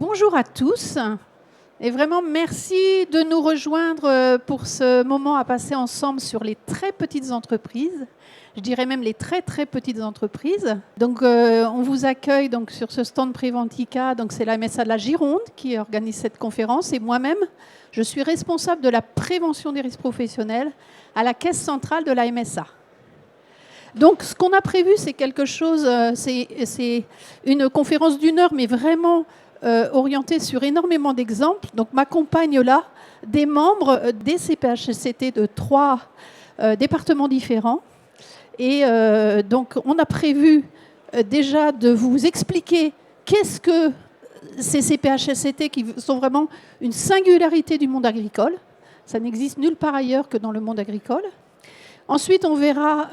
bonjour à tous et vraiment merci de nous rejoindre pour ce moment à passer ensemble sur les très petites entreprises. Je dirais même les très très petites entreprises. Donc on vous accueille donc sur ce stand Préventica, donc c'est la MSA de la Gironde qui organise cette conférence et moi-même je suis responsable de la prévention des risques professionnels à la caisse centrale de la MSA. Donc ce qu'on a prévu c'est quelque chose, c'est une conférence d'1 heure mais vraiment orientée sur énormément d'exemples. Donc m'accompagnent là des membres des CPHSCT de 3 départements différents. Et donc, on a prévu déjà de vous expliquer qu'est-ce que ces CPHSCT qui sont vraiment une singularité du monde agricole. Ça n'existe nulle part ailleurs que dans le monde agricole. Ensuite, on verra,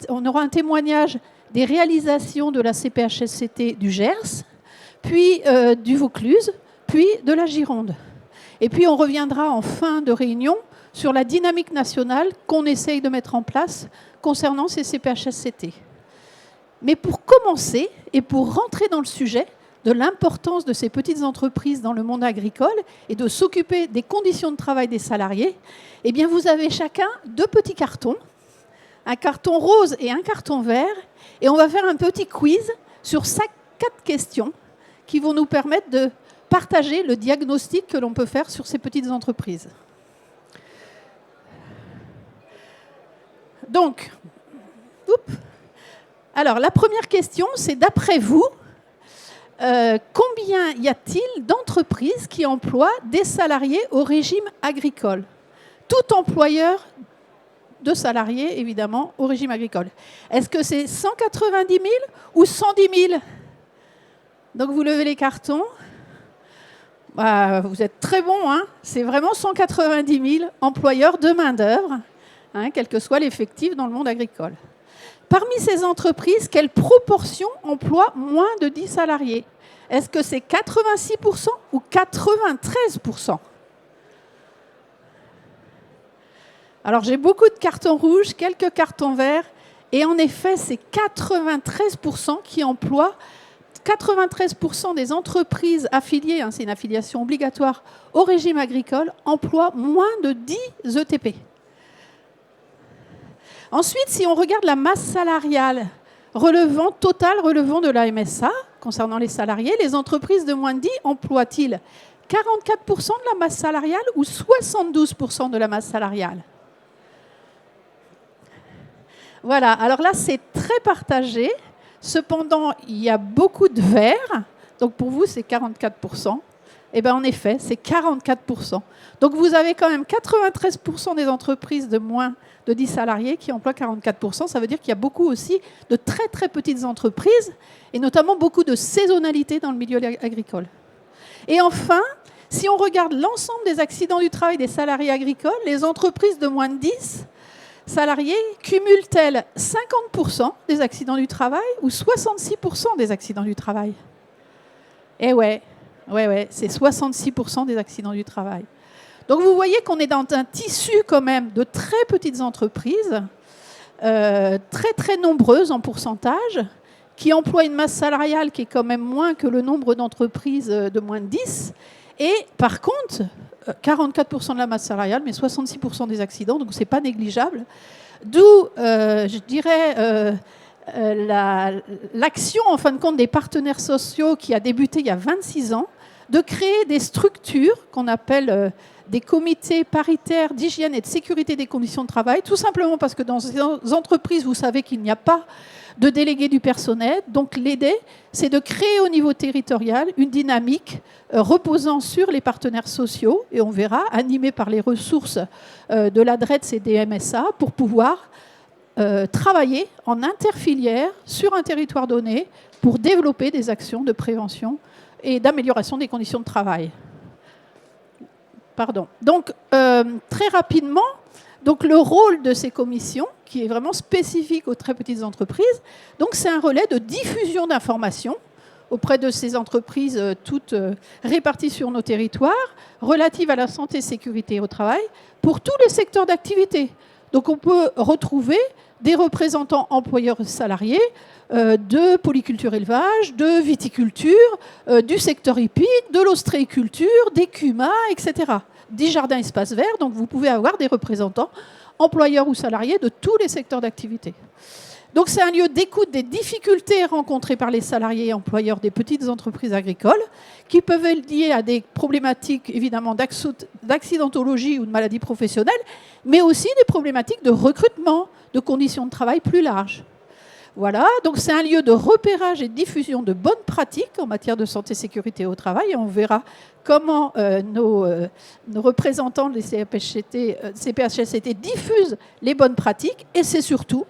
on aura un témoignage des réalisations de la CPHSCT du Gers, puis du Vaucluse, puis de la Gironde. Et puis, on reviendra en fin de réunion sur la dynamique nationale qu'on essaye de mettre en place concernant ces CPHSCT. Mais pour commencer et pour rentrer dans le sujet de l'importance de ces petites entreprises dans le monde agricole et de s'occuper des conditions de travail des salariés, eh bien vous avez chacun 2 petits cartons, un carton rose et un carton vert, et on va faire un petit quiz sur 4 questions qui vont nous permettre de partager le diagnostic que l'on peut faire sur ces petites entreprises. Donc, alors la première question, c'est d'après vous, combien y a-t-il d'entreprises qui emploient des salariés au régime agricole? Tout employeur de salariés, évidemment, au régime agricole. Est-ce que c'est 190 000 ou 110 000? Donc vous levez les cartons. Vous êtes très bons, hein? C'est vraiment 190 000 employeurs de main-d'œuvre. Quel que soit l'effectif dans le monde agricole. Parmi ces entreprises, quelle proportion emploie moins de 10 salariés? Est-ce que c'est 86% ou 93%? Alors j'ai beaucoup de cartons rouges, quelques cartons verts, et en effet, c'est 93% qui emploient, 93% des entreprises affiliées, c'est une affiliation obligatoire au régime agricole, emploient moins de 10 ETP. Ensuite, si on regarde la masse salariale totale relevant de la MSA, concernant les salariés, les entreprises de moins de 10 emploient-ils 44% de la masse salariale ou 72% de la masse salariale? Voilà, alors là, c'est très partagé. Cependant, il y a beaucoup de verts. Donc pour vous, c'est 44%. Eh bien, en effet, c'est 44%. Donc vous avez quand même 93% des entreprises de moins de 10 salariés qui emploient 44%. Ça veut dire qu'il y a beaucoup aussi de très très petites entreprises et notamment beaucoup de saisonnalité dans le milieu agricole. Et enfin, si on regarde l'ensemble des accidents du travail des salariés agricoles, les entreprises de moins de 10 salariés cumulent-elles 50% des accidents du travail ou 66% des accidents du travail? Eh ouais, c'est 66% des accidents du travail. Donc vous voyez qu'on est dans un tissu quand même de très petites entreprises, très très nombreuses en pourcentage, qui emploient une masse salariale qui est quand même moins que le nombre d'entreprises de moins de 10. Et par contre, 44% de la masse salariale, mais 66% des accidents, donc c'est pas négligeable. D'où, je dirais, l'action en fin de compte des partenaires sociaux qui a débuté il y a 26 ans, de créer des structures qu'on appelle des comités paritaires d'hygiène et de sécurité des conditions de travail, tout simplement parce que dans ces entreprises, vous savez qu'il n'y a pas de délégué du personnel. Donc l'idée, c'est de créer au niveau territorial une dynamique reposant sur les partenaires sociaux, et on verra, animée par les ressources de la DRETS et des MSA, pour pouvoir travailler en interfilière sur un territoire donné pour développer des actions de prévention et d'amélioration des conditions de travail. Pardon. Donc, très rapidement, donc le rôle de ces commissions, qui est vraiment spécifique aux très petites entreprises, donc c'est un relais de diffusion d'informations auprès de ces entreprises toutes réparties sur nos territoires, relatives à la santé et sécurité au travail, pour tous les secteurs d'activité. Donc on peut retrouver des représentants employeurs et salariés de polyculture élevage, de viticulture, du secteur hippique, de l'ostréiculture, des CUMA, etc. Des jardins espaces verts, donc vous pouvez avoir des représentants employeurs ou salariés de tous les secteurs d'activité. Donc c'est un lieu d'écoute des difficultés rencontrées par les salariés et employeurs des petites entreprises agricoles, qui peuvent être liées à des problématiques évidemment d'accidentologie ou de maladies professionnelles, mais aussi des problématiques de recrutement, de conditions de travail plus larges. Voilà, donc c'est un lieu de repérage et de diffusion de bonnes pratiques en matière de santé et sécurité au travail. Et on verra comment nos représentants des CPHSCT diffusent les bonnes pratiques. Et c'est surtout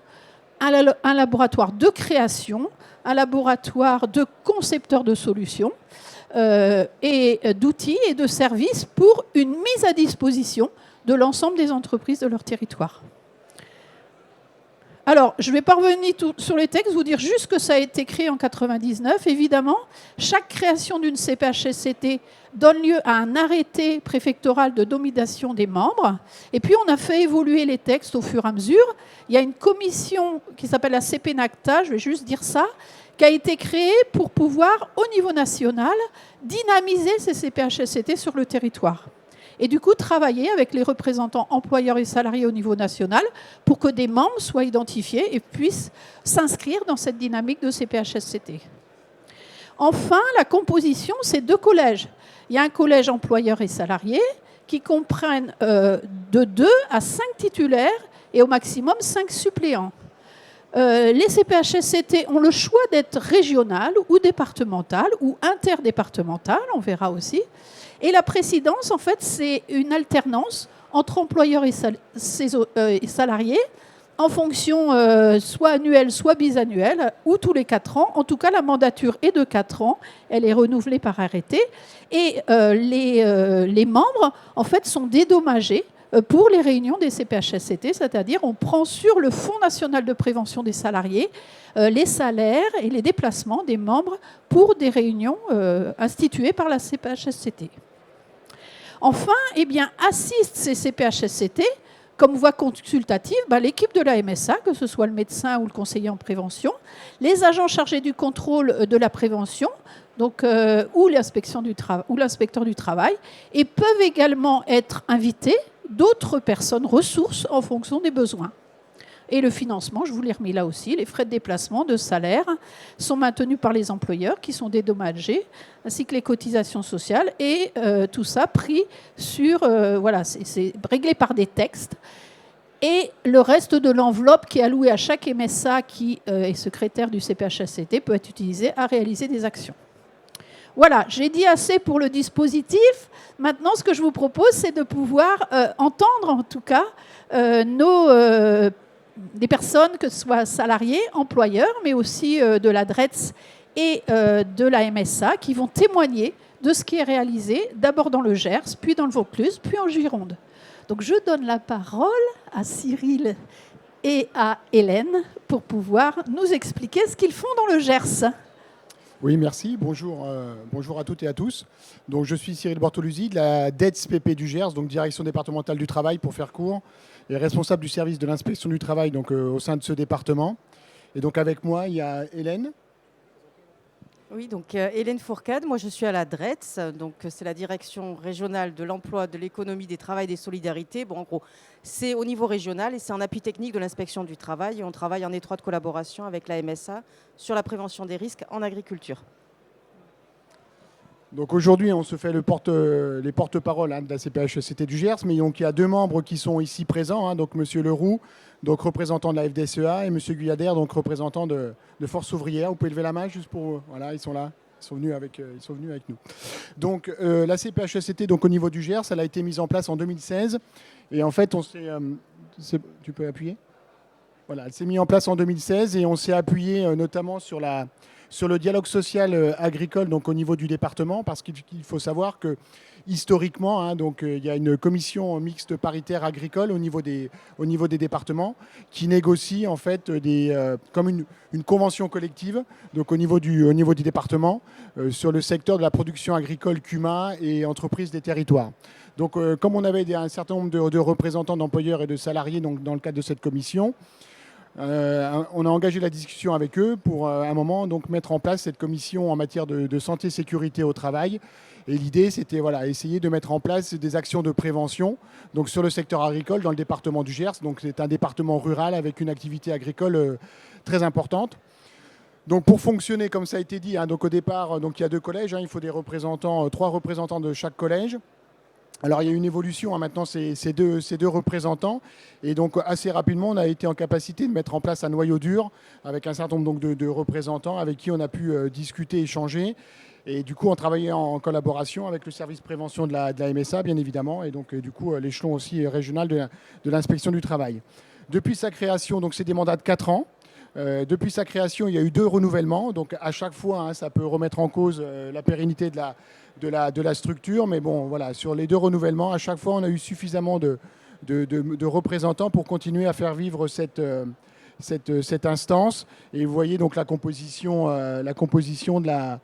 un laboratoire de création, un laboratoire de concepteurs de solutions et d'outils et de services pour une mise à disposition de l'ensemble des entreprises de leur territoire. Alors, je ne vais pas revenir sur les textes, vous dire juste que ça a été créé en 1999. Évidemment, chaque création d'une CPHSCT donne lieu à un arrêté préfectoral de nomination des membres. Et puis, on a fait évoluer les textes au fur et à mesure. Il y a une commission qui s'appelle la CPNACTA, je vais juste dire ça, qui a été créée pour pouvoir, au niveau national, dynamiser ces CPHSCT sur le territoire. Et du coup, travailler avec les représentants employeurs et salariés au niveau national pour que des membres soient identifiés et puissent s'inscrire dans cette dynamique de CPHSCT. Enfin, la composition, c'est 2 collèges. Il y a un collège employeurs et salariés qui comprennent de 2 à 5 titulaires et au maximum 5 suppléants. Les CPHSCT ont le choix d'être régionales ou départementales ou interdépartementales, on verra aussi. Et la présidence, en fait, c'est une alternance entre employeurs et salariés en fonction soit annuelle, soit bisannuelle, ou tous les 4 ans. En tout cas, la mandature est de 4 ans. Elle est renouvelée par arrêté. Et les membres, en fait, sont dédommagés pour les réunions des CPHSCT, c'est-à-dire on prend sur le Fonds national de prévention des salariés les salaires et les déplacements des membres pour des réunions instituées par la CPHSCT. Enfin, eh bien, assistent ces CPHSCT comme voie consultative l'équipe de la MSA, que ce soit le médecin ou le conseiller en prévention, les agents chargés du contrôle de la prévention, donc, ou l'inspecteur du travail, et peuvent également être invités d'autres personnes ressources en fonction des besoins. Et le financement, je vous l'ai remis là aussi, les frais de déplacement, de salaire sont maintenus par les employeurs qui sont dédommagés, ainsi que les cotisations sociales. Et tout ça pris sur... voilà, c'est réglé par des textes. Et le reste de l'enveloppe qui est allouée à chaque MSA qui est secrétaire du CPHSCT peut être utilisé à réaliser des actions. Voilà, j'ai dit assez pour le dispositif. Maintenant, ce que je vous propose, c'est de pouvoir entendre, en tout cas, des personnes, que ce soit salariés, employeurs, mais aussi de la DRETS et de la MSA, qui vont témoigner de ce qui est réalisé, d'abord dans le Gers, puis dans le Vaucluse, puis en Gironde. Donc je donne la parole à Cyril et à Hélène pour pouvoir nous expliquer ce qu'ils font dans le Gers. Oui, merci. Bonjour à toutes et à tous. Donc, je suis Cyril Bortoluzzi de la DETS-PP du Gers, donc direction départementale du travail pour faire court, et responsable du service de l'inspection du travail donc, au sein de ce département. Et donc avec moi, il y a Hélène. Oui, donc Hélène Fourcade, moi je suis à la DRETS, donc c'est la direction régionale de l'emploi, de l'économie, des travails, des solidarités. Bon, en gros, c'est au niveau régional et c'est un appui technique de l'inspection du travail. Et on travaille en étroite collaboration avec la MSA sur la prévention des risques en agriculture. Donc aujourd'hui, on se fait les porte-parole de la CPHSCT du Gers, mais donc il y a 2 membres qui sont ici présents, donc Monsieur Leroux, donc représentant de la FDSEA, et Monsieur Guyader, donc représentant de Force ouvrière. Vous pouvez lever la main juste pour... Voilà, ils sont là. Ils sont venus avec nous. Donc la CPHSCT, donc au niveau du Gers, elle a été mise en place en 2016. Et en fait, on s'est... tu peux appuyer ? Voilà, elle s'est mise en place en 2016 et on s'est appuyé notamment sur le dialogue social agricole, donc au niveau du département, parce qu'il faut savoir que historiquement, donc, il y a une commission mixte paritaire agricole au niveau des départements qui négocie en fait comme une convention collective, donc au niveau du département, sur le secteur de la production agricole CUMA et entreprises des territoires. Donc, comme on avait un certain nombre de représentants d'employeurs et de salariés donc, dans le cadre de cette commission, On a engagé la discussion avec eux pour un moment donc mettre en place cette commission en matière de santé et sécurité au travail. Et l'idée, c'était essayer de mettre en place des actions de prévention donc sur le secteur agricole dans le département du Gers. Donc c'est un département rural avec une activité agricole très importante. Donc pour fonctionner, comme ça a été dit, donc au départ, donc il y a 2 collèges, il faut des représentants, 3 représentants de chaque collège. Alors il y a une évolution, maintenant c'est deux représentants, et donc assez rapidement on a été en capacité de mettre en place un noyau dur avec un certain nombre donc, de représentants avec qui on a pu discuter, échanger, et du coup on travaillait en collaboration avec le service prévention de la MSA bien évidemment, et donc du coup l'échelon aussi régional de l'inspection du travail. Depuis sa création, donc c'est des mandats de 4 ans. Depuis sa création, il y a eu 2 renouvellements. Donc à chaque fois, ça peut remettre en cause la pérennité de la structure. Mais bon, voilà, sur les 2 renouvellements, à chaque fois, on a eu suffisamment de représentants pour continuer à faire vivre cette instance. Et vous voyez donc la composition de la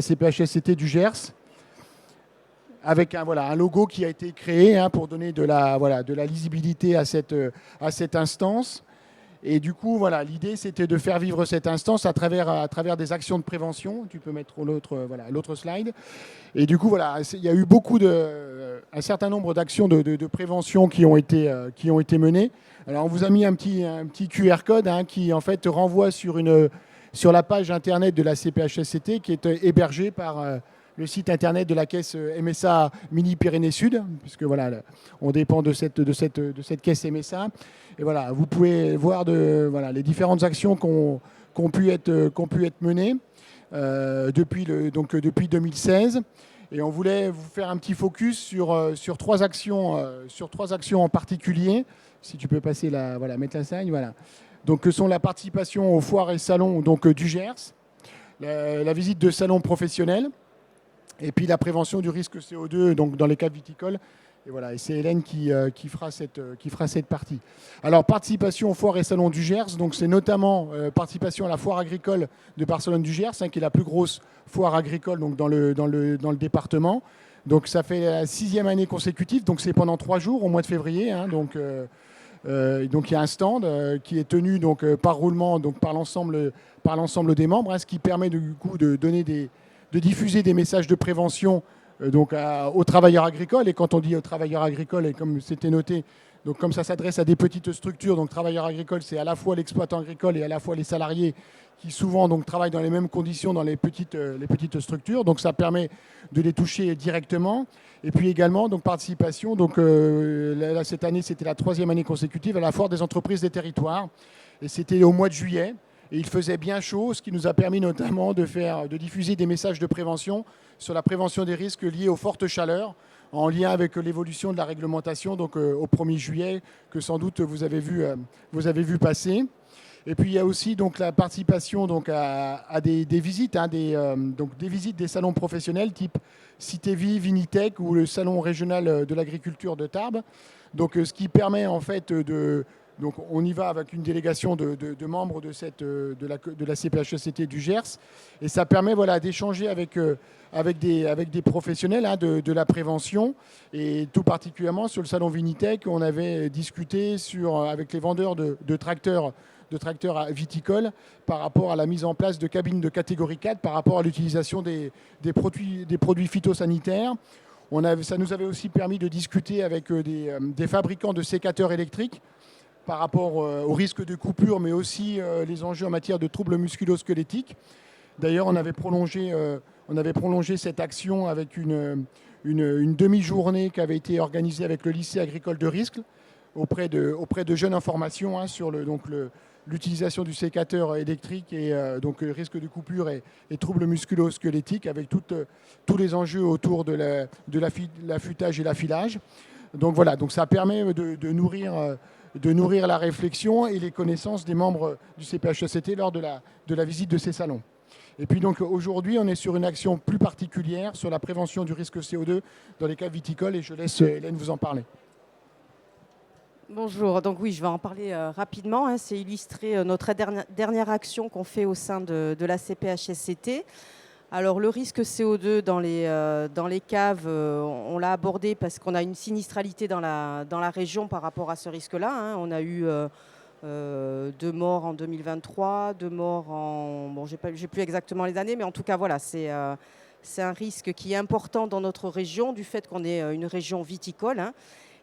CPHSCT du Gers, avec un logo qui a été créé pour donner de la lisibilité à cette instance. Et du coup, l'idée, c'était de faire vivre cette instance à travers des actions de prévention. Tu peux mettre l'autre slide. Et du coup, il y a eu un certain nombre d'actions de prévention qui ont été menées. Alors, on vous a mis un petit QR code qui, en fait, renvoie sur la page Internet de la CPHSCT qui est hébergée par le site Internet de la caisse MSA Mini-Pyrénées Sud, puisque on dépend de cette caisse MSA. Et vous pouvez voir les différentes actions qui ont pu être menées depuis 2016. Et on voulait vous faire un petit focus sur 3 actions en particulier. Si tu peux passer mettre la slide, Donc, que sont la participation aux foires et salons du Gers, la visite de salons professionnels, et puis la prévention du risque CO2 donc dans les caves viticoles. Et c'est Hélène qui fera cette partie. Alors, participation aux foires et salons du Gers, donc c'est notamment participation à la foire agricole de Barcelone du Gers, qui est la plus grosse foire agricole donc, dans le département. Donc ça fait la 6e année consécutive, donc c'est pendant 3 jours au mois de février. Donc il y a un stand qui est tenu donc, par roulement donc, par l'ensemble des membres, ce qui permet du coup de diffuser des messages de prévention aux travailleurs agricoles. Et quand on dit aux travailleurs agricoles, et comme c'était noté, donc comme ça s'adresse à des petites structures, donc travailleurs agricoles, c'est à la fois l'exploitant agricole et à la fois les salariés qui souvent donc, travaillent dans les mêmes conditions dans les petites structures. Donc ça permet de les toucher directement. Et puis également, donc, participation, donc, là, cette année, c'était la 3e année consécutive à la Foire des entreprises des territoires. Et c'était au mois de juillet. Et il faisait bien chaud, ce qui nous a permis notamment de diffuser des messages de prévention sur la prévention des risques liés aux fortes chaleurs, en lien avec l'évolution de la réglementation donc, au 1er juillet, que sans doute vous avez vu passer. Et puis il y a aussi donc, la participation donc, à des visites, donc, des visites des salons professionnels type Citévi, Vinitech ou le salon régional de l'agriculture de Tarbes. Donc, ce qui permet en fait Donc on y va avec une délégation de membres de la CPHSCT du Gers, et ça permet d'échanger avec des professionnels de la prévention, et tout particulièrement sur le salon Vinitech, on avait discuté avec les vendeurs de tracteurs viticoles par rapport à la mise en place de cabines de catégorie 4, par rapport à l'utilisation des produits phytosanitaires. Ça nous avait aussi permis de discuter avec des fabricants de sécateurs électriques par rapport au risque de coupure, mais aussi les enjeux en matière de troubles musculo-squelettiques. D'ailleurs, on avait prolongé cette action avec une demi-journée qui avait été organisée avec le lycée agricole de Riscle auprès de jeunes en formation sur l'utilisation du sécateur électrique et donc risque de coupure et troubles musculo-squelettiques, avec tous les enjeux autour de l'affûtage et l'affilage. Donc voilà, donc ça permet de nourrir la réflexion et les connaissances des membres du CPHSCT lors de la visite de ces salons. Et puis donc aujourd'hui, on est sur une action plus particulière sur la prévention du risque CO2 dans les caves viticoles, et je laisse Hélène vous en parler. Bonjour, donc oui, je vais en parler rapidement. C'est illustrer notre dernière action qu'on fait au sein de la CPHSCT. Alors le risque CO2 dans les caves, on l'a abordé parce qu'on a une sinistralité dans la région par rapport à ce risque-là. On a eu 2 morts en 2023, 2 morts en... Bon, j'ai plus exactement les années, mais en tout cas, voilà, c'est un risque qui est important dans notre région, du fait qu'on est une région viticole. Hein.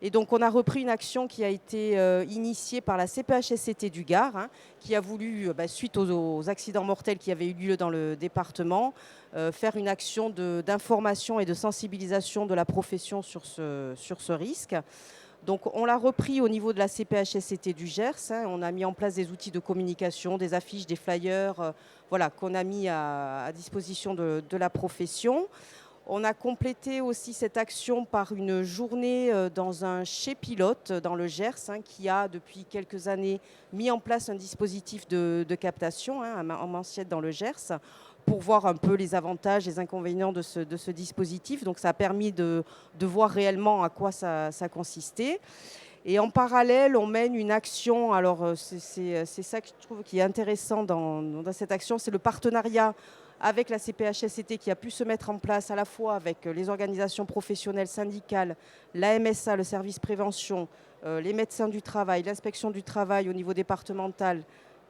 Et donc, on a repris une action qui a été initiée par la CPHSCT du Gard, hein, qui a voulu, suite aux accidents mortels qui avaient eu lieu dans le département, faire une action d'information et de sensibilisation de la profession sur ce risque. Donc, on l'a repris au niveau de la CPHSCT du Gers. Hein. On a mis en place des outils de communication, des affiches, des flyers, voilà, qu'on a mis à disposition de la profession. On a complété aussi cette action par une journée dans un chez pilote dans le Gers, hein, qui a depuis quelques années mis en place un dispositif de captation, hein, en Manciette dans le Gers, pour voir un peu les avantages, les inconvénients de ce dispositif. Donc ça a permis de voir réellement à quoi ça consistait. Et en parallèle, on mène une action, alors c'est ça que je trouve qui est intéressant dans cette action, c'est le partenariat avec la CPHSCT qui a pu se mettre en place à la fois avec les organisations professionnelles syndicales, la MSA, le service prévention, les médecins du travail, l'inspection du travail au niveau départemental,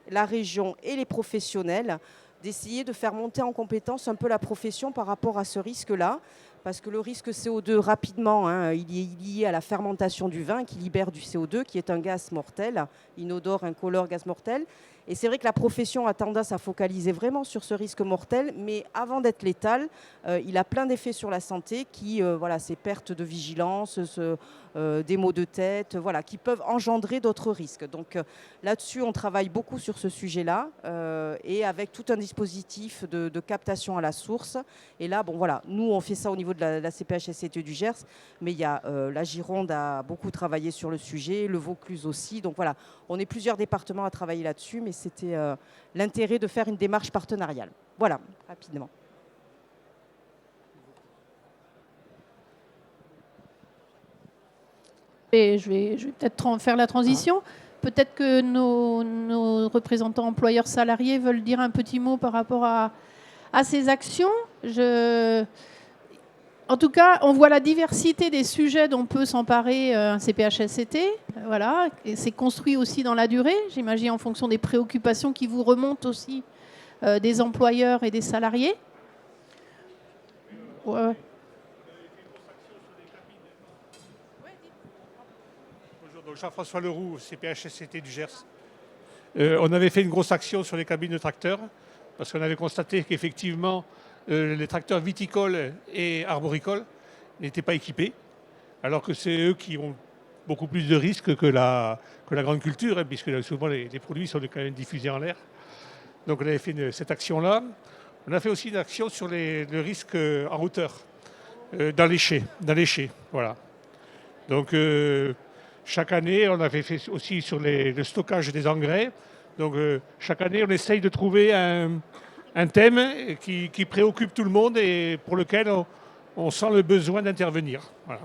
la région et les professionnels, d'essayer de faire monter en compétence un peu la profession par rapport à ce risque-là, parce que le risque CO2, rapidement, hein, il est lié à la fermentation du vin qui libère du CO2, qui est un gaz mortel, inodore, incolore, gaz mortel. Et c'est vrai que la profession a tendance à focaliser vraiment sur ce risque mortel, mais avant d'être létal, il a plein d'effets sur la santé qui, voilà, ces pertes de vigilance, des maux de tête, voilà, qui peuvent engendrer d'autres risques. Donc là-dessus, on travaille beaucoup sur ce sujet-là et avec tout un dispositif de captation à la source. Et là, bon, voilà, nous, on fait ça au niveau de la CPHSCT du Gers, mais il y a la Gironde a beaucoup travaillé sur le sujet, le Vaucluse aussi. Donc voilà, on est plusieurs départements à travailler là-dessus, mais c'était l'intérêt de faire une démarche partenariale. Voilà, rapidement. Et je vais peut-être faire la transition. Peut-être que nos représentants employeurs salariés veulent dire un petit mot par rapport à ces actions. En tout cas, on voit la diversité des sujets dont peut s'emparer un CPHSCT. Voilà. Et c'est construit aussi dans la durée, j'imagine, en fonction des préoccupations qui vous remontent aussi des employeurs et des salariés. Ouais. Donc Jean-François Leroux, CPHSCT du Gers. On avait fait une grosse action sur les cabines de tracteurs parce qu'on avait constaté qu'effectivement les tracteurs viticoles et arboricoles n'étaient pas équipés, alors que c'est eux qui ont beaucoup plus de risques que la grande culture, hein, puisque souvent les produits sont quand même diffusés en l'air. Donc on avait fait cette action-là. On a fait aussi une action sur le risque en hauteur, dans les chais. Voilà. Donc chaque année, on avait fait aussi sur le stockage des engrais. Donc chaque année, on essaye de trouver un thème qui préoccupe tout le monde et pour lequel on sent le besoin d'intervenir. Voilà.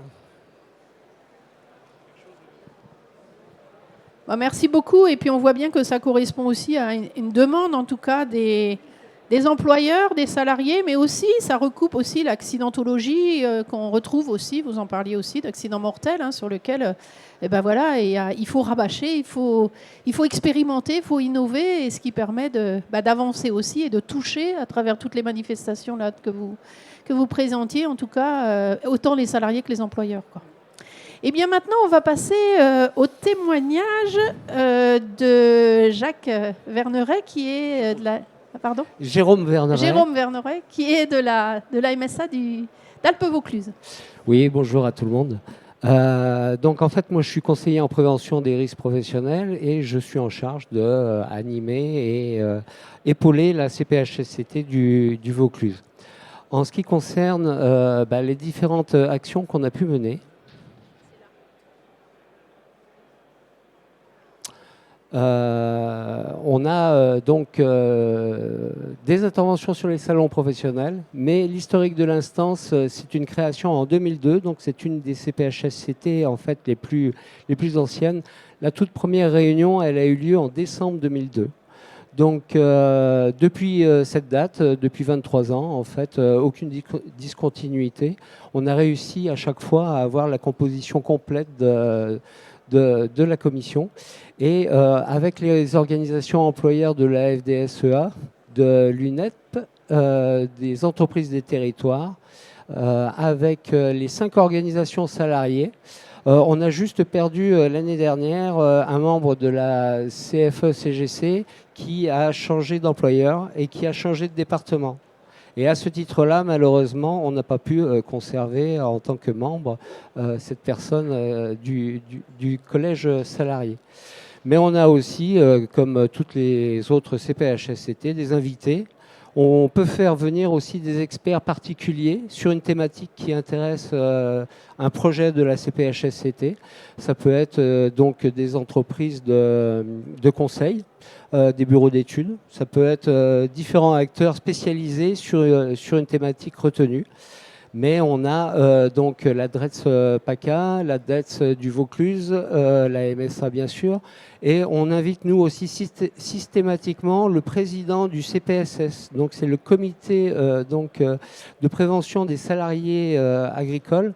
Merci beaucoup. Et puis on voit bien que ça correspond aussi à une demande, en tout cas, des employeurs, des salariés, mais aussi, ça recoupe aussi l'accidentologie qu'on retrouve aussi, vous en parliez aussi, d'accidents mortels, hein, sur lequel il faut rabâcher, il faut expérimenter, il faut innover, et ce qui permet d'avancer aussi et de toucher à travers toutes les manifestations là, que vous présentiez, en tout cas, autant les salariés que les employeurs, quoi. Et bien maintenant, on va passer au témoignage de Jacques Verneret, qui est de la... Pardon ? Jérôme Verneret. Jérôme Verneret, qui est de la MSA d'Alpes-Vaucluse. Oui, bonjour à tout le monde. Donc en fait, moi je suis conseiller en prévention des risques professionnels et je suis en charge d'animer et épauler la CPHSCT du Vaucluse. En ce qui concerne les différentes actions qu'on a pu mener, on a donc des interventions sur les salons professionnels, mais l'historique de l'instance, c'est une création en 2002, donc c'est une des CPHSCT en fait les plus anciennes. La toute première réunion, elle a eu lieu en décembre 2002. Donc depuis cette date, depuis 23 ans, en fait, aucune discontinuité. On a réussi à chaque fois à avoir la composition complète de la commission. Et avec les organisations employeurs de la FDSEA, de l'UNEP, des entreprises des territoires, avec les 5 organisations salariées, on a juste perdu l'année dernière un membre de la CFE-CGC qui a changé d'employeur et qui a changé de département. Et à ce titre-là, malheureusement, on n'a pas pu conserver en tant que membre cette personne du collège salarié. Mais on a aussi, comme toutes les autres CPHSCT, des invités. On peut faire venir aussi des experts particuliers sur une thématique qui intéresse un projet de la CPHSCT. Ça peut être donc des entreprises de conseil, des bureaux d'études. Ça peut être différents acteurs spécialisés sur une thématique retenue. Mais on a donc la DRETS PACA, la DRETS du Vaucluse, la MSA bien sûr, et on invite nous aussi systématiquement le président du CPSS, donc c'est le comité de prévention des salariés agricoles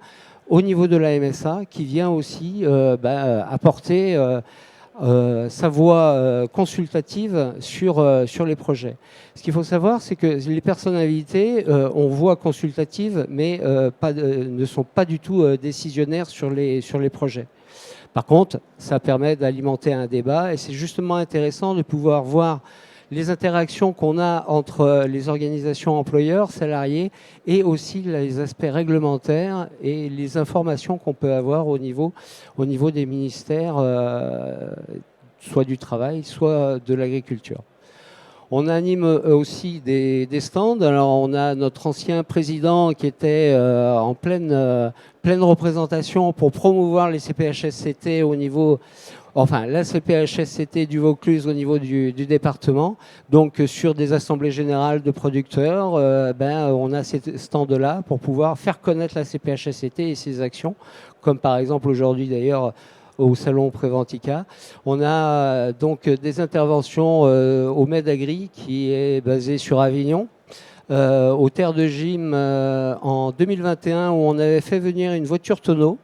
au niveau de la MSA qui vient aussi apporter sa voix consultative sur les projets. Ce qu'il faut savoir, c'est que les personnes invitées ont voix consultative, mais ne sont pas du tout décisionnaires sur les projets. Par contre, ça permet d'alimenter un débat et c'est justement intéressant de pouvoir voir les interactions qu'on a entre les organisations employeurs, salariés et aussi les aspects réglementaires et les informations qu'on peut avoir au niveau des ministères, soit du travail, soit de l'agriculture. On anime aussi des stands. Alors on a notre ancien président qui était en pleine représentation pour promouvoir les CPHSCT au niveau, enfin la CPHSCT du Vaucluse au niveau du département. Donc sur des assemblées générales de producteurs, on a ces stands-là pour pouvoir faire connaître la CPHSCT et ses actions, comme par exemple aujourd'hui d'ailleurs au salon Préventica. On a donc des interventions au Medagri qui est basé sur Avignon, aux terres de gym en 2021 où on avait fait venir une voiture tonneau.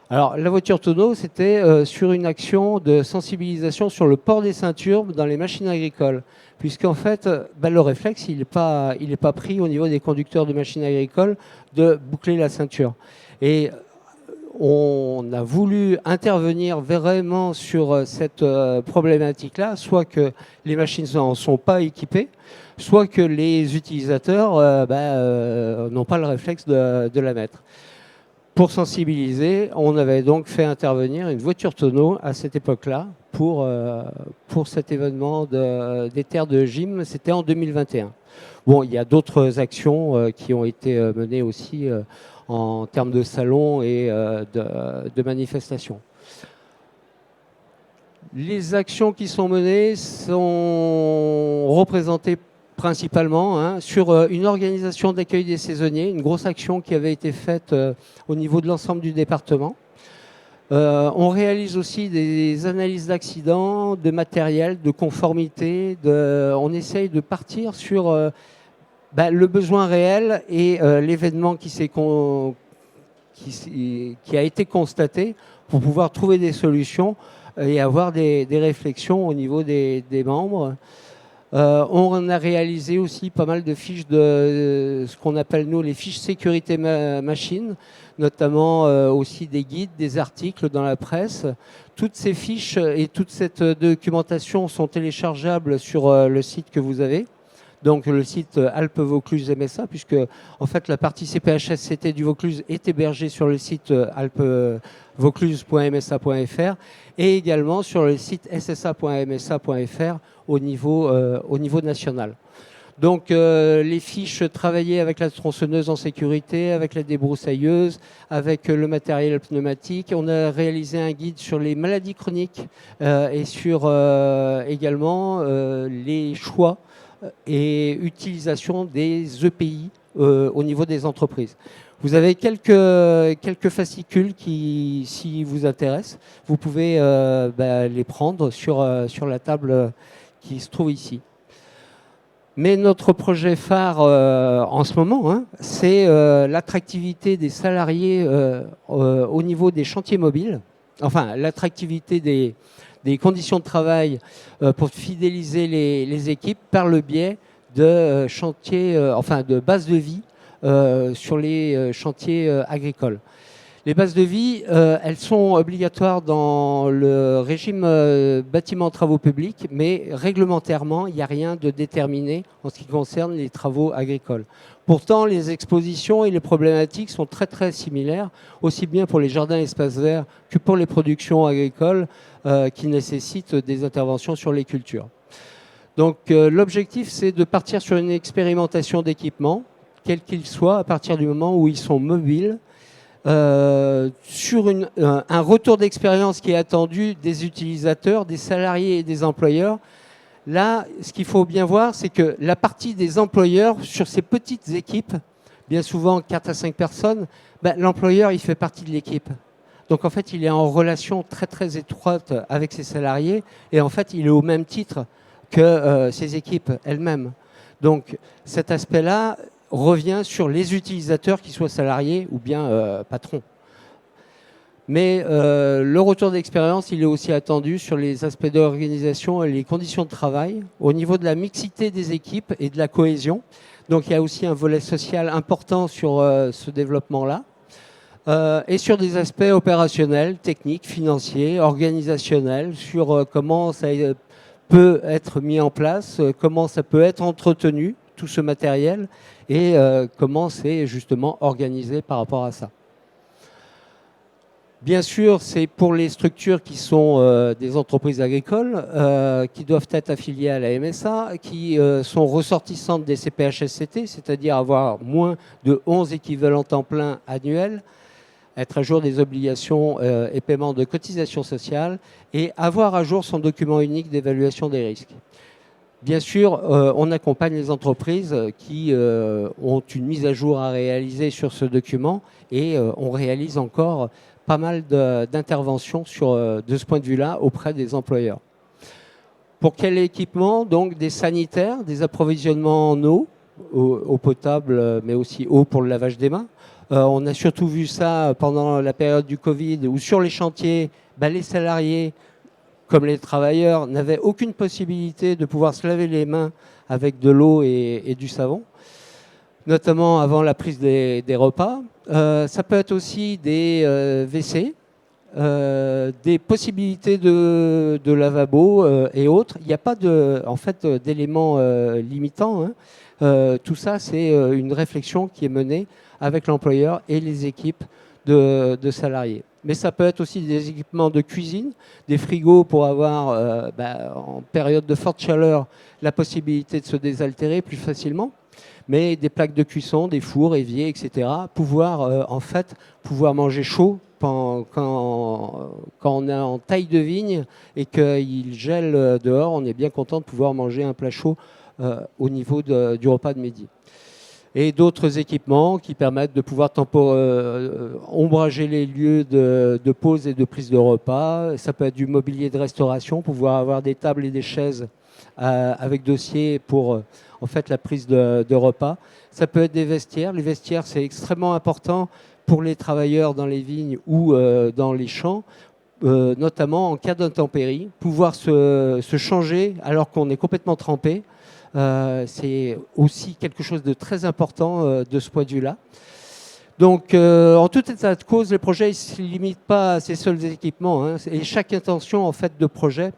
Alors la voiture tonneau, c'était sur une action de sensibilisation sur le port des ceintures dans les machines agricoles, puisqu'en fait le réflexe il n'est pas pris au niveau des conducteurs de machines agricoles de boucler la ceinture. Et on a voulu intervenir vraiment sur cette problématique-là, soit que les machines n'en sont pas équipées, soit que les utilisateurs n'ont pas le réflexe de la mettre. Pour sensibiliser, on avait donc fait intervenir une voiture tonneau à cette époque-là pour cet événement des terres de gym. C'était en 2021. Bon, il y a d'autres actions qui ont été menées aussi en termes de salons et de manifestations. Les actions qui sont menées sont représentées principalement sur une organisation d'accueil des saisonniers, une grosse action qui avait été faite au niveau de l'ensemble du département. On réalise aussi des analyses d'accidents, de matériel, de conformité. On essaye de partir sur le besoin réel et l'événement qui a été constaté pour pouvoir trouver des solutions et avoir des réflexions au niveau des membres. On a réalisé aussi pas mal de fiches de ce qu'on appelle nous les fiches sécurité machine, notamment aussi des guides, des articles dans la presse. Toutes ces fiches et toute cette documentation sont téléchargeables sur le site que vous avez. Donc le site Alpes Vaucluse MSA, puisque en fait la partie CPHSCT du Vaucluse est hébergée sur le site alpesvaucluse.msa.fr et également sur le site ssa.msa.fr au niveau national. Donc les fiches travaillées avec la tronçonneuse en sécurité, avec la débroussailleuse, avec le matériel pneumatique. On a réalisé un guide sur les maladies chroniques et sur également les choix et utilisation des EPI au niveau des entreprises. Vous avez quelques fascicules qui, si vous intéressent, vous pouvez les prendre sur la table qui se trouve ici. Mais notre projet phare en ce moment, c'est l'attractivité des salariés au niveau des chantiers mobiles. enfin l'attractivité des conditions de travail pour fidéliser les équipes par le biais de chantiers, enfin de bases de vie sur les chantiers agricoles. Les bases de vie, elles sont obligatoires dans le régime bâtiment travaux publics, mais réglementairement, il n'y a rien de déterminé en ce qui concerne les travaux agricoles. Pourtant, les expositions et les problématiques sont très très similaires, aussi bien pour les jardins et espaces verts que pour les productions agricoles qui nécessitent des interventions sur les cultures. Donc l'objectif, c'est de partir sur une expérimentation d'équipements, quels qu'ils soient, à partir du moment où ils sont mobiles, sur un retour d'expérience qui est attendu des utilisateurs, des salariés et des employeurs. Là, ce qu'il faut bien voir, c'est que la partie des employeurs sur ces petites équipes, bien souvent 4 à 5 personnes, l'employeur, il fait partie de l'équipe. Donc en fait, il est en relation très très étroite avec ses salariés et en fait, il est au même titre que ses équipes elles-mêmes. Donc cet aspect-là revient sur les utilisateurs, qu'ils soient salariés ou bien patrons. Mais le retour d'expérience, il est aussi attendu sur les aspects d'organisation et les conditions de travail, au niveau de la mixité des équipes et de la cohésion. Donc il y a aussi un volet social important sur ce développement-là. Et sur des aspects opérationnels, techniques, financiers, organisationnels, sur comment ça peut être mis en place, comment ça peut être entretenu, tout ce matériel, et comment c'est justement organisé par rapport à ça. Bien sûr, c'est pour les structures qui sont des entreprises agricoles, qui doivent être affiliées à la MSA, qui sont ressortissantes des CPHSCT, c'est-à-dire avoir moins de 11 équivalents temps plein annuels, être à jour des obligations et paiements de cotisations sociales, et avoir à jour son document unique d'évaluation des risques. Bien sûr, on accompagne les entreprises qui ont une mise à jour à réaliser sur ce document, et on réalise encore pas mal d'interventions de ce point de vue-là auprès des employeurs. Pour quel équipement? Donc des sanitaires, des approvisionnements en eau potable, mais aussi eau pour le lavage des mains. On a surtout vu ça pendant la période du Covid, où sur les chantiers, les salariés, comme les travailleurs, n'avaient aucune possibilité de pouvoir se laver les mains avec de l'eau et du savon, notamment avant la prise des repas. Ça peut être aussi des WC, des possibilités de lavabo et autres. Il n'y a pas d'éléments limitants. Tout ça, c'est une réflexion qui est menée avec l'employeur et les équipes de salariés. Mais ça peut être aussi des équipements de cuisine, des frigos pour avoir, en période de forte chaleur, la possibilité de se désaltérer plus facilement. Mais des plaques de cuisson, des fours, éviers, etc. Pouvoir manger chaud quand on est en taille de vigne et qu'il gèle dehors, on est bien content de pouvoir manger un plat chaud au niveau du repas de midi. Et d'autres équipements qui permettent de pouvoir ombrager les lieux de pause et de prise de repas. Ça peut être du mobilier de restauration, pouvoir avoir des tables et des chaises avec dossier pour la prise de repas. Ça peut être des vestiaires. Les vestiaires, c'est extrêmement important pour les travailleurs dans les vignes ou dans les champs, notamment en cas d'intempérie. Pouvoir se changer alors qu'on est complètement trempé. C'est aussi quelque chose de très important de ce point de vue-là. Donc, en tout état de cause, le projet ne se limite pas à ces seuls équipements. Et chaque intention de projet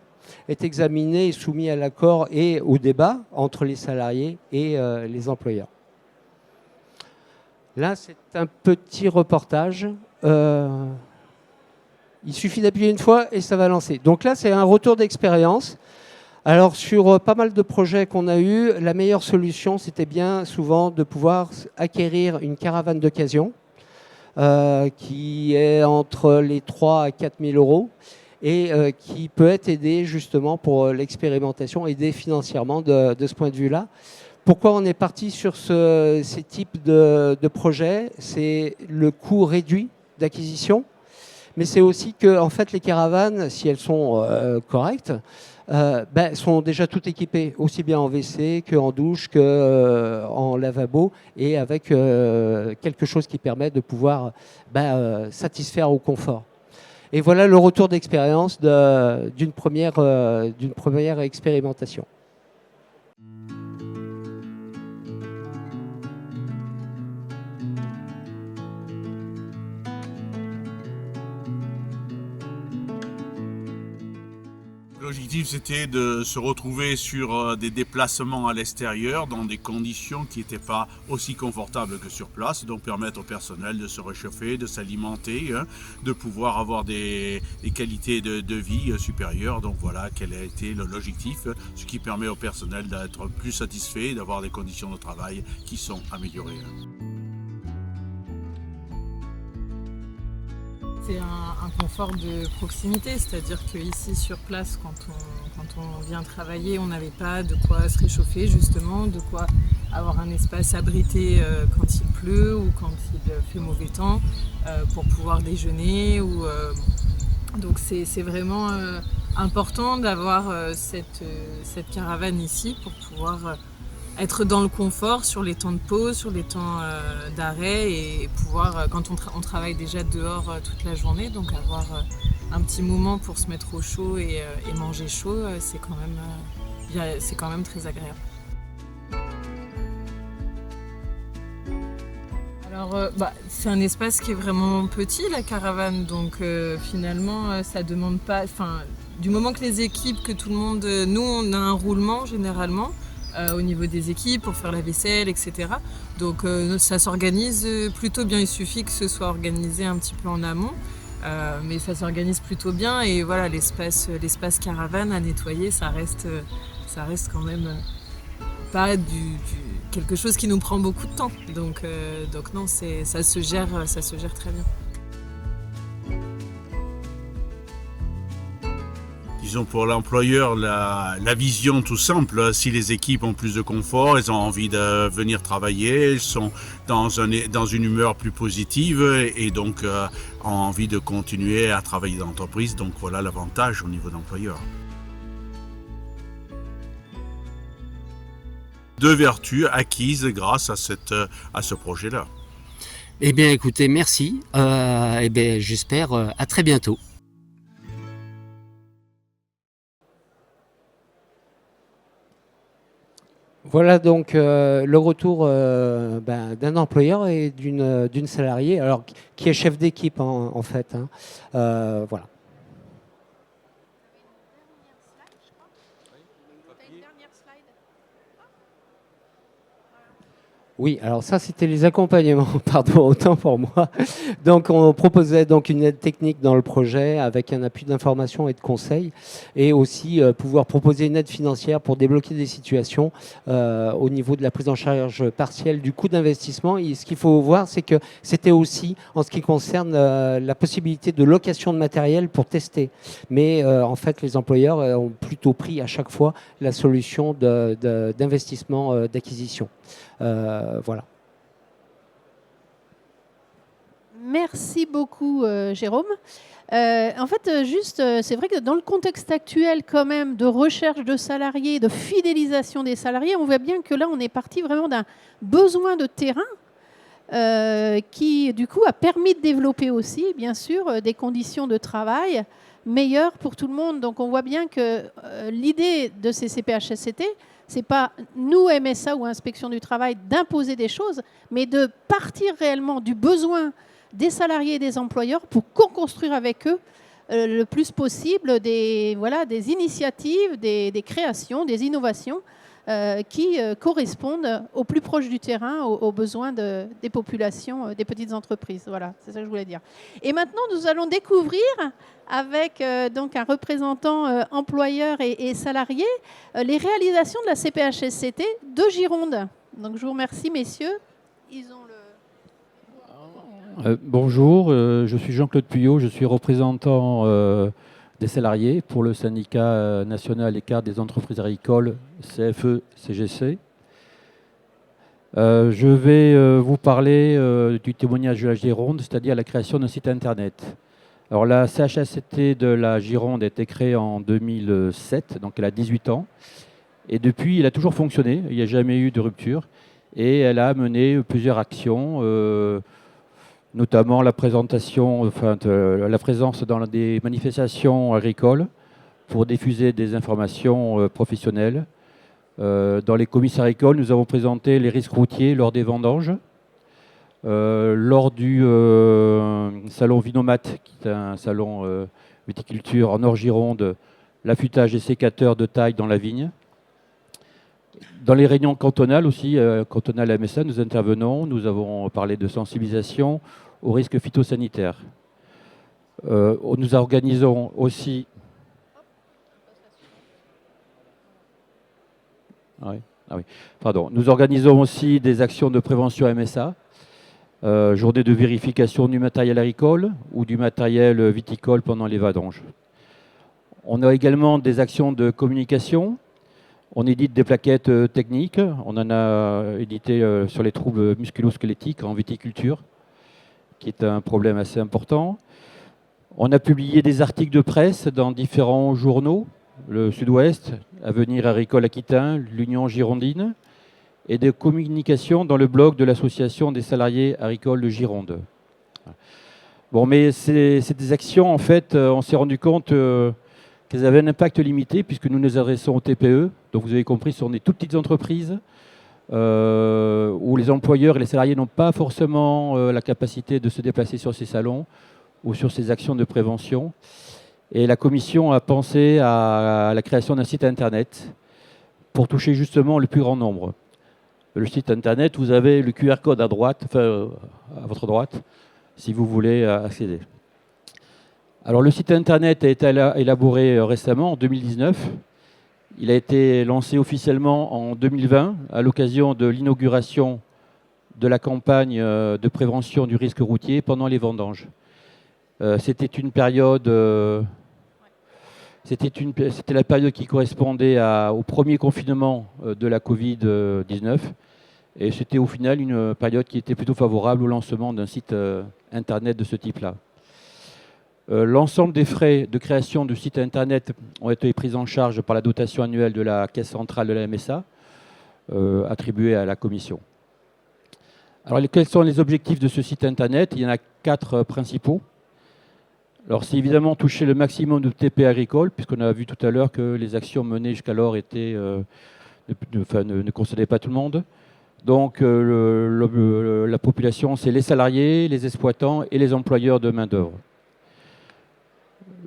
est examinée et soumise à l'accord et au débat entre les salariés et les employeurs. Là, c'est un petit reportage. Il suffit d'appuyer une fois et ça va lancer. Donc là, c'est un retour d'expérience. Alors, sur pas mal de projets qu'on a eus, la meilleure solution, c'était bien souvent de pouvoir acquérir une caravane d'occasion qui est entre les 3 à 4 000 euros et qui peut être aidée justement pour l'expérimentation, aidée financièrement de ce point de vue-là. Pourquoi on est parti sur ces types de projets? C'est le coût réduit d'acquisition, mais c'est aussi que les caravanes, si elles sont correctes, sont déjà toutes équipées, aussi bien en WC qu'en douche, qu'en lavabo, et avec quelque chose qui permet de pouvoir satisfaire au confort. Et voilà le retour d'expérience d'une première expérimentation. L'objectif, c'était de se retrouver sur des déplacements à l'extérieur dans des conditions qui n'étaient pas aussi confortables que sur place, donc permettre au personnel de se réchauffer, de s'alimenter, de pouvoir avoir des qualités de vie supérieures. Donc voilà quel a été l'objectif, ce qui permet au personnel d'être plus satisfait, d'avoir des conditions de travail qui sont améliorées. C'est un confort de proximité, c'est-à-dire qu'ici sur place, quand on vient travailler, on n'avait pas de quoi se réchauffer justement, de quoi avoir un espace abrité quand il pleut ou quand il fait mauvais temps pour pouvoir déjeuner. Donc c'est vraiment important d'avoir cette caravane ici pour pouvoir être dans le confort sur les temps de pause, sur les temps d'arrêt et pouvoir, quand on travaille déjà dehors toute la journée, donc avoir un petit moment pour se mettre au chaud et manger chaud, c'est quand même très agréable. Alors, c'est un espace qui est vraiment petit, la caravane, donc finalement, ça demande pas... Du moment que les équipes, que tout le monde... Nous, on a un roulement généralement, au niveau des équipes pour faire la vaisselle, etc. Donc ça s'organise plutôt bien. Il suffit que ce soit organisé un petit peu en amont, mais ça s'organise plutôt bien. Et voilà, l'espace caravane à nettoyer, ça reste quand même pas quelque chose qui nous prend beaucoup de temps. Donc non, ça se gère très bien. Disons pour l'employeur, la vision tout simple, si les équipes ont plus de confort, elles ont envie de venir travailler, elles sont dans une humeur plus positive et donc ont envie de continuer à travailler dans l'entreprise. Donc voilà l'avantage au niveau d'employeur. Deux vertus acquises grâce à ce projet-là. Eh bien écoutez, merci. J'espère à très bientôt. Voilà donc le retour d'un employeur et d'une salariée, alors qui est chef d'équipe en fait. Voilà. Oui, alors ça c'était les accompagnements, pardon, autant pour moi. Donc on proposait donc une aide technique dans le projet avec un appui d'information et de conseil et aussi pouvoir proposer une aide financière pour débloquer des situations au niveau de la prise en charge partielle du coût d'investissement. Et ce qu'il faut voir, c'est que c'était aussi en ce qui concerne la possibilité de location de matériel pour tester. Mais en fait, les employeurs ont plutôt pris à chaque fois la solution d'investissement, d'acquisition. Voilà. Merci beaucoup, Jérôme. En fait, c'est vrai que dans le contexte actuel, quand même, de recherche de salariés, de fidélisation des salariés, on voit bien que là, on est parti vraiment d'un besoin de terrain qui, du coup, a permis de développer aussi, bien sûr, des conditions de travail meilleures pour tout le monde. Donc, on voit bien que l'idée de ces CPHSCT, c'est pas nous, MSA ou Inspection du Travail, d'imposer des choses, mais de partir réellement du besoin des salariés et des employeurs pour co-construire avec eux le plus possible des initiatives, des créations, des innovations qui correspondent au plus proche du terrain, aux besoins des populations, des petites entreprises. Voilà, c'est ça que je voulais dire. Et maintenant, nous allons découvrir avec donc un représentant employeur et salarié les réalisations de la CPHSCT de Gironde. Donc je vous remercie, messieurs. Ils ont bonjour, je suis Jean-Claude Puyot, je suis représentant des salariés pour le syndicat national écart des entreprises agricoles CFE-CGC. Je vais vous parler du témoignage de la Gironde, c'est-à-dire la création d'un site internet. Alors la CHSCT de la Gironde a été créée en 2007, donc elle a 18 ans. Et depuis, elle a toujours fonctionné, il n'y a jamais eu de rupture. Et elle a mené plusieurs actions notamment la présentation, la présence dans des manifestations agricoles pour diffuser des informations professionnelles. Dans les comices agricoles, nous avons présenté les risques routiers lors des vendanges. Lors du salon Vinomat, qui est un salon viticulture en Nord-Gironde, l'affûtage des sécateurs de taille dans la vigne. Dans les réunions cantonales aussi, cantonales MSA, nous intervenons. Nous avons parlé de sensibilisation aux risques phytosanitaires. Nous organisons aussi... Nous organisons aussi des actions de prévention MSA, journée de vérification du matériel agricole ou du matériel viticole pendant les vendanges. On a également des actions de communication. On édite des plaquettes techniques. On en a édité sur les troubles musculo-squelettiques en viticulture, qui est un problème assez important. On a publié des articles de presse dans différents journaux, le Sud-Ouest, Avenir agricole Aquitain, l'Union girondine, et des communications dans le blog de l'Association des salariés agricoles de Gironde. Bon, mais c'est des actions, en fait, on s'est rendu compte qu'elles avaient un impact limité, puisque nous nous adressons aux TPE. Donc vous avez compris, ce sont des toutes petites entreprises où les employeurs et les salariés n'ont pas forcément la capacité de se déplacer sur ces salons ou sur ces actions de prévention. Et la commission a pensé à la création d'un site internet pour toucher justement le plus grand nombre. Le site internet, vous avez le QR code à droite, à votre droite, si vous voulez accéder. Alors le site internet a été élaboré récemment, en 2019. Il a été lancé officiellement en 2020, à l'occasion de l'inauguration de la campagne de prévention du risque routier pendant les vendanges. C'était une période... C'était la période qui correspondait au premier confinement de la Covid-19. Et c'était au final une période qui était plutôt favorable au lancement d'un site internet de ce type-là. L'ensemble des frais de création du site internet ont été pris en charge par la dotation annuelle de la Caisse centrale de la MSA, attribuée à la Commission. Alors, quels sont les objectifs de ce site internet? Il y en a 4 principaux. Alors, c'est évidemment toucher le maximum de TPE agricoles, puisqu'on a vu tout à l'heure que les actions menées jusqu'alors ne concernaient pas tout le monde. Donc, la population, c'est les salariés, les exploitants et les employeurs de main-d'œuvre.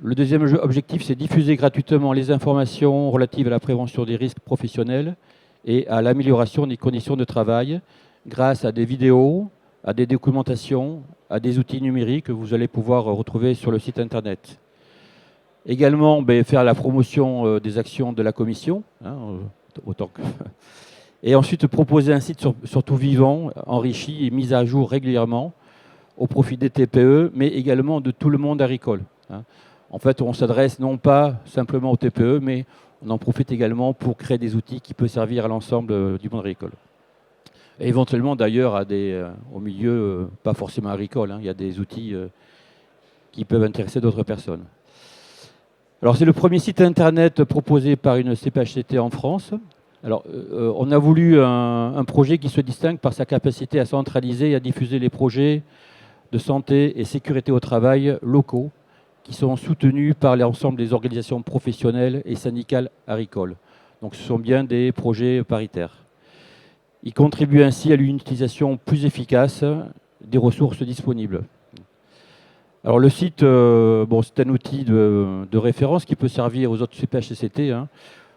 Le deuxième objectif, c'est diffuser gratuitement les informations relatives à la prévention des risques professionnels et à l'amélioration des conditions de travail grâce à des vidéos, à des documentations, à des outils numériques que vous allez pouvoir retrouver sur le site internet. Également, faire la promotion des actions de la commission, autant que... Et ensuite proposer un site surtout vivant, enrichi et mis à jour régulièrement au profit des TPE, mais également de tout le monde agricole. En fait, on s'adresse non pas simplement aux TPE, mais on en profite également pour créer des outils qui peuvent servir à l'ensemble du monde agricole. Et éventuellement d'ailleurs au milieu, pas forcément agricole, il y a des outils qui peuvent intéresser d'autres personnes. Alors c'est le premier site internet proposé par une CPHCT en France. Alors on a voulu un projet qui se distingue par sa capacité à centraliser et à diffuser les projets de santé et sécurité au travail locaux qui sont soutenus par l'ensemble des organisations professionnelles et syndicales agricoles. Donc ce sont bien des projets paritaires. Il contribue ainsi à une utilisation plus efficace des ressources disponibles. Alors le site, c'est un outil de référence qui peut servir aux autres CPHCT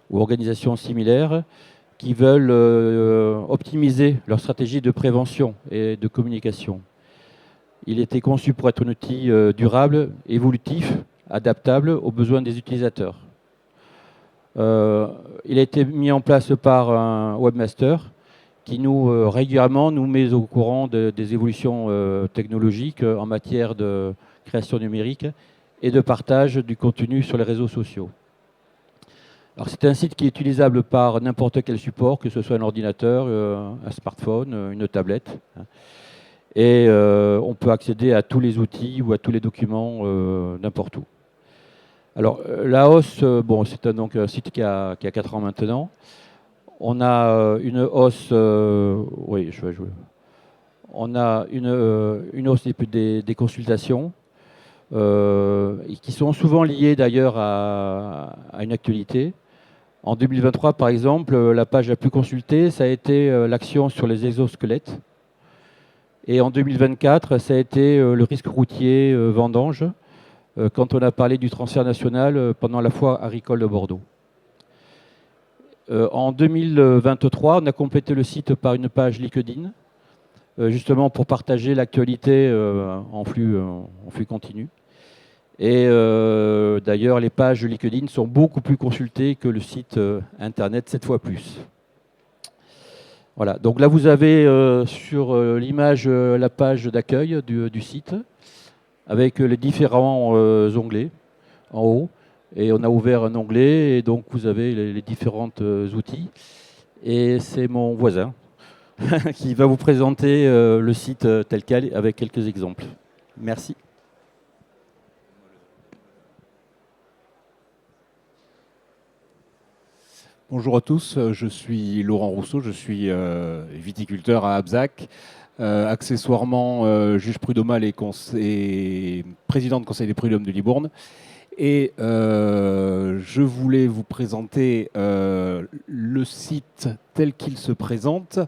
ou organisations similaires qui veulent optimiser leur stratégie de prévention et de communication. Il a été conçu pour être un outil durable, évolutif, adaptable aux besoins des utilisateurs. Il a été mis en place par un webmaster qui régulièrement nous met au courant des évolutions technologiques en matière de création numérique et de partage du contenu sur les réseaux sociaux. Alors c'est un site qui est utilisable par n'importe quel support, que ce soit un ordinateur, un smartphone, une tablette. Et on peut accéder à tous les outils ou à tous les documents n'importe où. Alors la hausse, c'est donc un site qui a 4 ans maintenant. On a une hausse, on a une hausse des consultations, qui sont souvent liées d'ailleurs à une actualité. En 2023, par exemple, la page la plus consultée, ça a été l'action sur les exosquelettes. Et en 2024, ça a été le risque routier vendange, quand on a parlé du transfert national pendant la foire agricole de Bordeaux. En 2023, on a complété le site par une page LinkedIn, justement pour partager l'actualité en flux continu. Et d'ailleurs, les pages LinkedIn sont beaucoup plus consultées que le site internet, 7 fois plus. Voilà, donc là vous avez sur l'image la page d'accueil du site, avec les différents onglets en haut. Et on a ouvert un onglet, et donc vous avez les différents outils. Et c'est mon voisin qui va vous présenter le site tel quel, avec quelques exemples. Merci. Bonjour à tous, je suis Laurent Rousseau, je suis viticulteur à Abzac, accessoirement juge prud'homal et président de conseil des prud'hommes de Libourne. Et je voulais vous présenter le site tel qu'il se présente,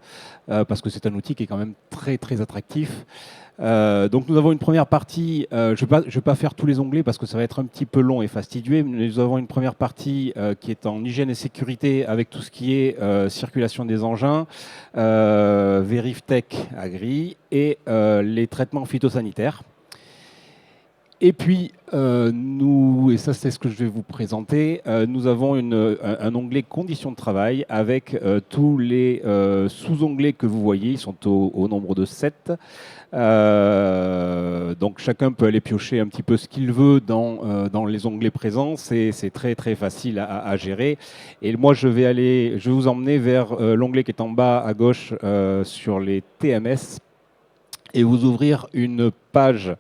parce que c'est un outil qui est quand même très très attractif. Donc nous avons une première partie, je vais pas faire tous les onglets parce que ça va être un petit peu long et fastidieux, mais nous avons une première partie qui est en hygiène et sécurité avec tout ce qui est circulation des engins, VerifTech Agri et les traitements phytosanitaires. Et puis, et ça c'est ce que je vais vous présenter, nous avons un onglet conditions de travail avec tous les sous-onglets que vous voyez, ils sont au nombre de 7. Donc chacun peut aller piocher un petit peu ce qu'il veut dans les onglets présents, c'est très très facile à gérer. Et moi je vais vous emmener vers l'onglet qui est en bas à gauche sur les TMS et vous ouvrir une page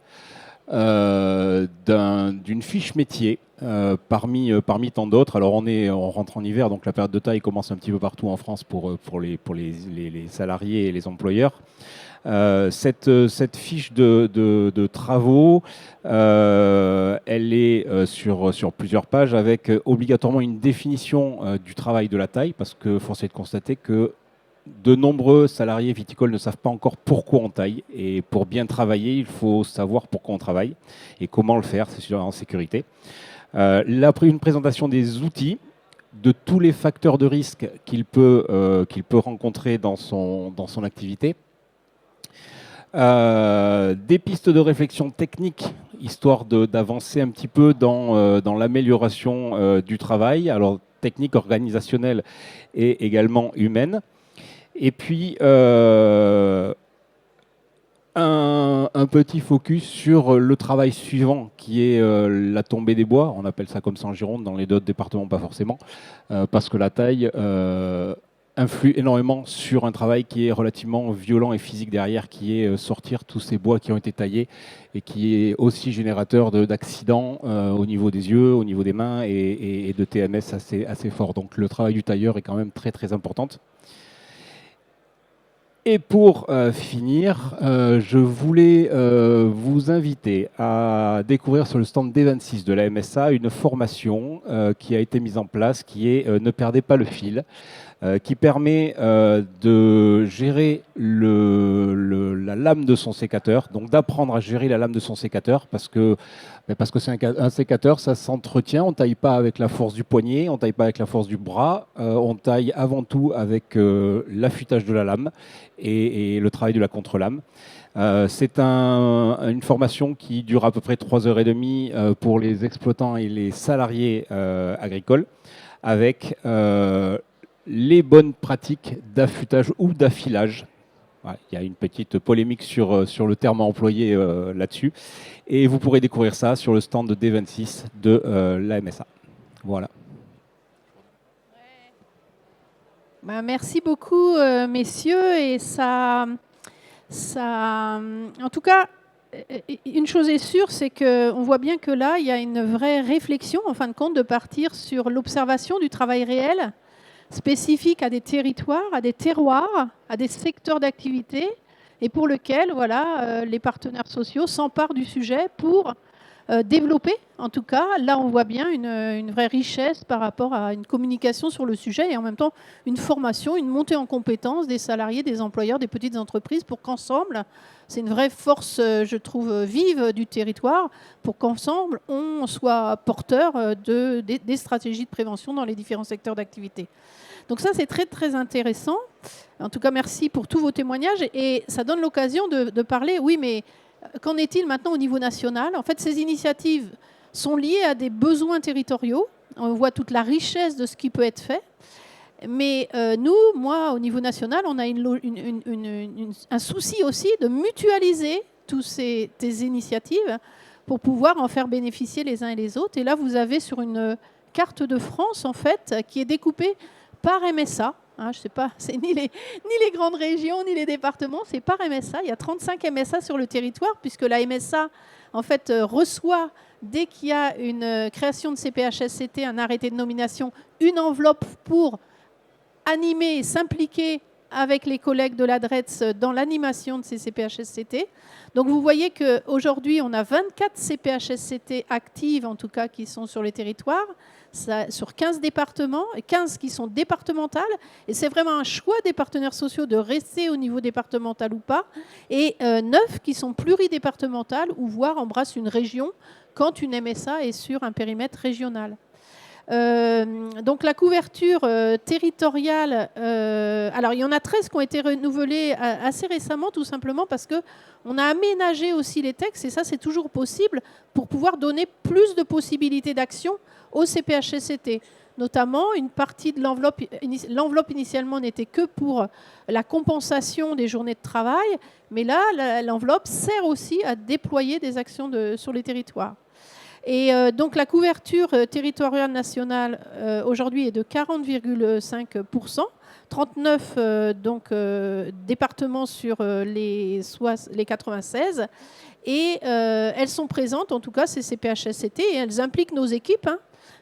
d'une fiche métier parmi tant d'autres. Alors on rentre en hiver, donc la période de taille commence un petit peu partout en France pour les salariés et les employeurs. Cette fiche de travaux, elle est sur plusieurs pages avec obligatoirement une définition du travail de la taille, parce que force est de constater que de nombreux salariés viticoles ne savent pas encore pourquoi on taille. Et pour bien travailler, il faut savoir pourquoi on travaille et comment le faire, c'est sûr, en sécurité. Là, après une présentation des outils, de tous les facteurs de risque qu'il peut rencontrer dans son activité. Des pistes de réflexion technique, histoire d'avancer un petit peu dans l'amélioration du travail, alors technique, organisationnelle et également humaine. Et puis, un petit focus sur le travail suivant, qui est la tombée des bois. On appelle ça comme ça en Gironde, dans les autres départements pas forcément, parce que la taille influe énormément sur un travail qui est relativement violent et physique derrière, qui est sortir tous ces bois qui ont été taillés, et qui est aussi générateur d'accidents au niveau des yeux, au niveau des mains, et de TMS assez fort. Donc le travail du tailleur est quand même très très important. Et pour finir, je voulais vous inviter à découvrir sur le stand D26 de la MSA une formation qui a été mise en place, qui est Ne perdez pas le fil, qui permet de gérer la lame de son sécateur, donc d'apprendre à gérer la lame de son sécateur, parce que c'est un sécateur, ça s'entretient, on ne taille pas avec la force du poignet, on ne taille pas avec la force du bras, on taille avant tout avec l'affûtage de la lame et le travail de la contre-lame. C'est une formation qui dure à peu près 3h30 pour les exploitants et les salariés agricoles, avec les bonnes pratiques d'affûtage ou d'affilage. Ouais, il y a une petite polémique sur le terme employé là-dessus. Et vous pourrez découvrir ça sur le stand de D26 de la MSA. Voilà. Ben, merci beaucoup, messieurs. Et ça, en tout cas, une chose est sûre, c'est qu'on voit bien que là, il y a une vraie réflexion, en fin de compte, de partir sur l'observation du travail réel, spécifique à des territoires, à des terroirs, à des secteurs d'activité, et pour lequel voilà, les partenaires sociaux s'emparent du sujet pour développer. En tout cas, là, on voit bien une vraie richesse par rapport à une communication sur le sujet et en même temps une formation, une montée en compétences des salariés, des employeurs, des petites entreprises pour qu'ensemble, c'est une vraie force, je trouve, vive du territoire, pour qu'ensemble, on soit porteur des stratégies de prévention dans les différents secteurs d'activité. Donc ça, c'est très, très intéressant. En tout cas, merci pour tous vos témoignages. Et ça donne l'occasion de parler, oui, mais qu'en est-il maintenant au niveau national? En fait, ces initiatives sont liées à des besoins territoriaux. On voit toute la richesse de ce qui peut être fait. Mais moi, au niveau national, on a un souci aussi de mutualiser toutes ces initiatives pour pouvoir en faire bénéficier les uns et les autres. Et là, vous avez sur une carte de France, en fait, qui est découpée par MSA. Je ne sais pas, c'est ni les grandes régions, ni les départements, c'est par MSA. Il y a 35 MSA sur le territoire, puisque la MSA, en fait, reçoit, dès qu'il y a une création de CPHSCT, un arrêté de nomination, une enveloppe pour animer et s'impliquer avec les collègues de la DRETS dans l'animation de ces CPHSCT. Donc vous voyez qu'aujourd'hui, on a 24 CPHSCT actives, en tout cas, qui sont sur les territoires, sur 15 départements, 15 qui sont départementales. Et c'est vraiment un choix des partenaires sociaux de rester au niveau départemental ou pas. Et 9 qui sont pluridépartementales, ou voire embrassent une région quand une MSA est sur un périmètre régional. Donc la couverture territoriale, alors il y en a 13 qui ont été renouvelés assez récemment, tout simplement parce qu'on a aménagé aussi les textes, et ça c'est toujours possible, pour pouvoir donner plus de possibilités d'action au CPHSCT. Notamment, une partie de l'enveloppe initialement n'était que pour la compensation des journées de travail, mais là l'enveloppe sert aussi à déployer des actions sur les territoires. Et donc la couverture territoriale nationale aujourd'hui est de 40,5%, 39 départements sur les 96, et elles sont présentes, en tout cas ces CPHSCT, et elles impliquent nos équipes,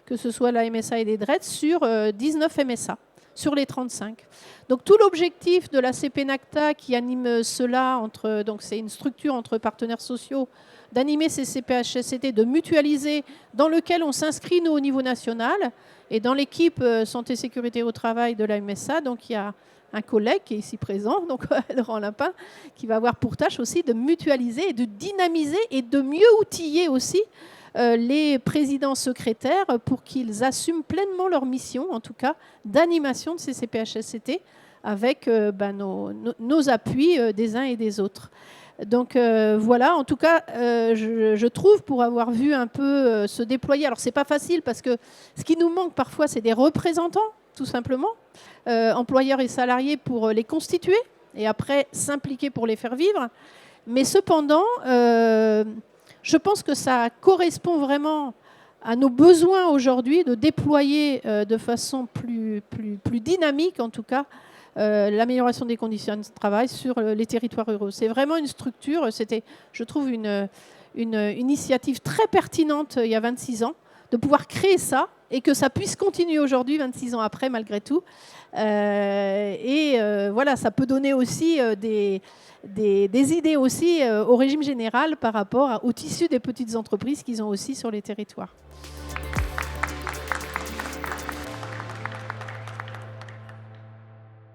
que ce soit la MSA et les DRETS, sur 19 MSA sur les 35. Donc tout l'objectif de la CPNACTA qui anime cela, donc c'est une structure entre partenaires sociaux, d'animer ces CPHSCT, de mutualiser, dans lequel on s'inscrit nous au niveau national, et dans l'équipe santé sécurité au travail de la MSA, donc il y a un collègue qui est ici présent, donc Laurent Lapin, qui va avoir pour tâche aussi de mutualiser et de dynamiser et de mieux outiller aussi les présidents secrétaires pour qu'ils assument pleinement leur mission, en tout cas, d'animation de ces CPHSCT avec nos appuis des uns et des autres. Donc voilà, en tout cas, je trouve, pour avoir vu un peu se déployer, alors c'est pas facile parce que ce qui nous manque parfois, c'est des représentants, tout simplement, employeurs et salariés pour les constituer et après s'impliquer pour les faire vivre. Mais cependant, je pense que ça correspond vraiment à nos besoins aujourd'hui de déployer de façon plus dynamique, en tout cas, l'amélioration des conditions de travail sur les territoires ruraux. C'est vraiment une structure, c'était, je trouve, une initiative très pertinente il y a 26 ans, de pouvoir créer ça et que ça puisse continuer aujourd'hui, 26 ans après, malgré tout. Voilà, ça peut donner aussi des idées aussi au régime général par rapport au tissu des petites entreprises qu'ils ont aussi sur les territoires.